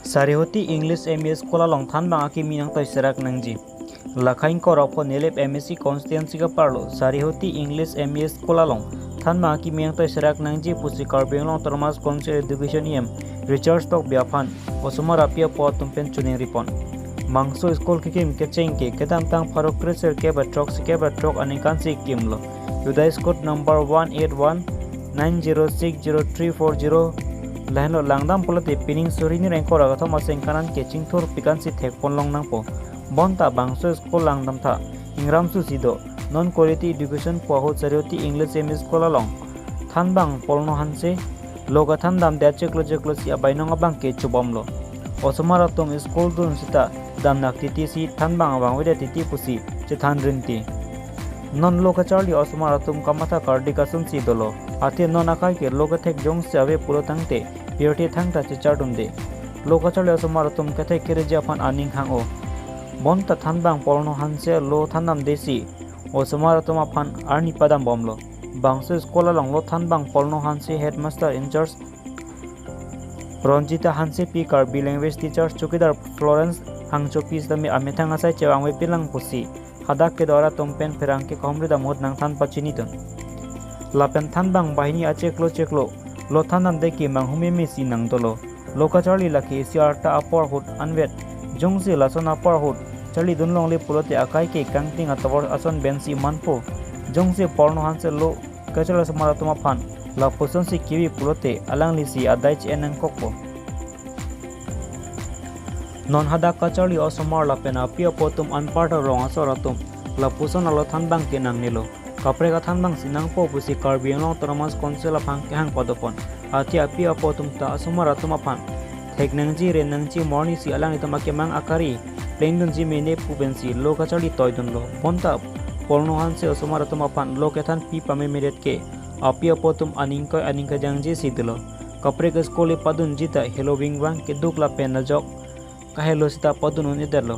Sarihoti English MS Kolalong Thanbang Aki Minang Toy Serak Nangji. Lakhain Koroko Nilep MSC Constituency ka Parlo. Sarihoti English MS Kolalong Thanbang Aki Minang Toy Serak Nangji Pusi Karbinglong Thomas Council Education EM Richard Stock Biafan Osuma Rapia Po Tumpen Chuning Ripon. Mangso School Kikim Kechengke Kedam Tang Farok Kriser Kebatrok Anikan Si Kimlo. Udais Code number 18190600340 Lahno langdam polate pining surini rengko ragatho maseng kanan keching thur pikan si thekpon long nangpo bonta bangso school langdam tha ingram su sido non quality education po ho charioti english ms school long thanbang polno hanse loga thandam da cheklo si abainong abang ke chubomlo osomara tom school dun sita damnak titi si thanbang abang wede titi pusi che thanrinti non loka charli osomara tum kamatha kardika sun si dolo ate non akai ke loka thek jong se ave pulo tangte pioti thangta che chardum de loka charli osomara tum kathe kere japan aning hango bonta thanbang polno hanse lo thandam desi osomara tum aphan arni padam bomlo bangso skola long lo thanbang polno hanse headmaster in charge Ronjita hanse pi karbi language teacher chukidar Florence hangcho pis dami amethang asai chewangwe pilang pusi hadak ke dora tompen ferang ke komri da mod nang than pachini ton lapen thanbang bahini acheklo lo thanam de ki manghumi mi si nang dolo loka charli laki siarta apor hut anvet jongsi lason apor hut charli dunlong le pulote akai ke kangting atawar ason bensi manpo jongsi porno hanse lo kachala samaratuma phan la poson si kiwi pulote alang lisi adaich enang kokpo non hada kachali osomar lapen apia potum anparta rong asoratum la poson alo thanbang ke nang nilo kapre ka thanbang sinang po pusi karbianong Thomas Council phang ke hang podopon ati apia potum ta asomar atuma phan theknangji renangji morni si alang itama ke mang akari plendun ji mene pubensi lo kachali toydun lo ponta polno hanse osomar atuma phan lo kethan pi pame meret ke apia potum aningka jangji sidlo kapre ka skole padun jita hello wingwang ke dukla pen najok kahelo sita padun uniderlo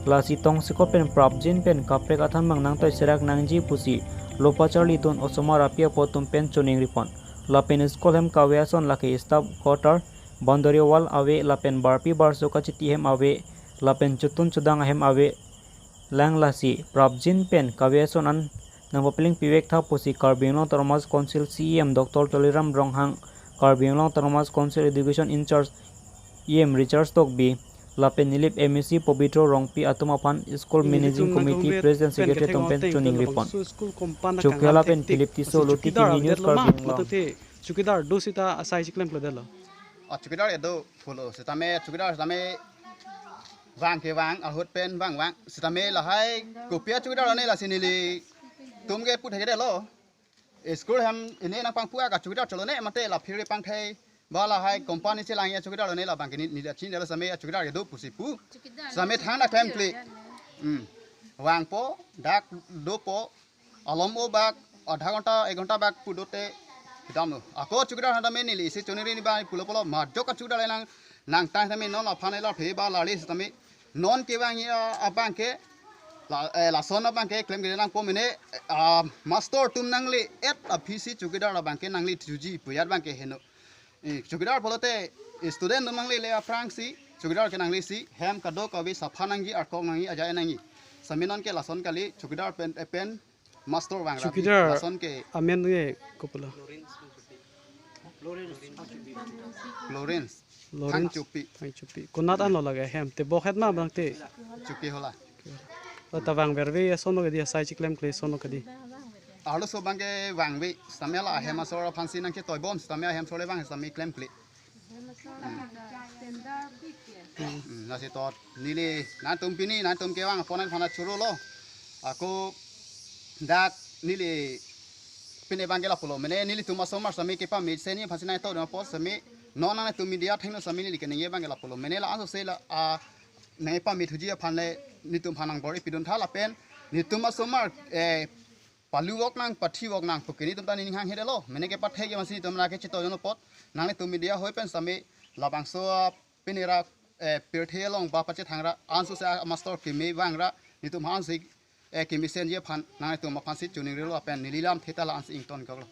la sitong sikopen prapjin pen kapre ka thanbang nang toy serak nangji pusi lopa charli ton osomar apia potum pen chuning ripon la pen skol hem kaweason laki staff quarter bandori wal awe la pen barpi barso ka chiti hem awe la pen chutun chudang hem awe lang lasi prapjin pen kaweason an nang papeling piwek tha pusi Karbinglong Thomas Council CEM Dr. Toliram Ronghang Karbinglong Thomas Council Education in charge EM Richard Stockby Lapen Nilip MSC Pobitro Rongpi Atumapan School Managing Committee President Secretary Tompen Chuning Ripon Chukela Pen Philip Tiso Loti News Karbinglong Chukidar dosita asai chiklem pledelo Chukidar edo follow sitame chukidar sitame wang ke wang ahut pen wang sitame lahai kopia chukidar ane la sinili tumge put hege lo school ham ini nang pangpua ka chukidar cholone mate la phire pangthai bala hai company se langya chukidar ne la bangkini ni chin la same chukidar ge do pusipu same thana temple wang po dak do po alom o bak adha ghonta 1 ghonta bak pudote dam ako chukidar handa me nili se choniri ni ba pulo polo ma joka chukidar nang tang same non la phane la phe ba la li same non ke wang ya abangke la sona bangke claim ge nang po mene master tum nangli et a pc chukidar la bangke nangli tuji puyar bangke heno chukidar polote student nangli le frangsi chukidar ke nangli si hem kado kawi saphanangi arkong nangi aja nangi saminon ke lason kali chukidar pen master wang chukidar lason ke amen ge kopula Lawrence chupi konatan lo laga hem te bokhet ma bangte chuki hola tawang verve sono ge dia sai chiklem kle sono kadi alo so bangke wangwi samela hem asora phansi nang ke toybon samela hem sole bang sami claim kli nasi tot nili nan tumpini nan tumke wang ponan phana churu lo aku dak nili pine bangela polo mene nili tuma somar sami ke pa me seni phasina to na pos sami nona tu media thengno sami nili ke nge bangela polo mene la aso sela a nei pa mi thuji phanle nitum phanang bori pidun thala pen nituma somar palu wok nang pathi wok nang pukini tum tani hang hedelo mene ke pathai ge masini tum na ke chito jono pot nang tu media hoi pen sami labang so pinira perthe long ba pache thangra ansu sa master ke me wangra nitum han sik ke misen je phan nang tu ma phan sit chuning relo pen nililam theta la ans ington galo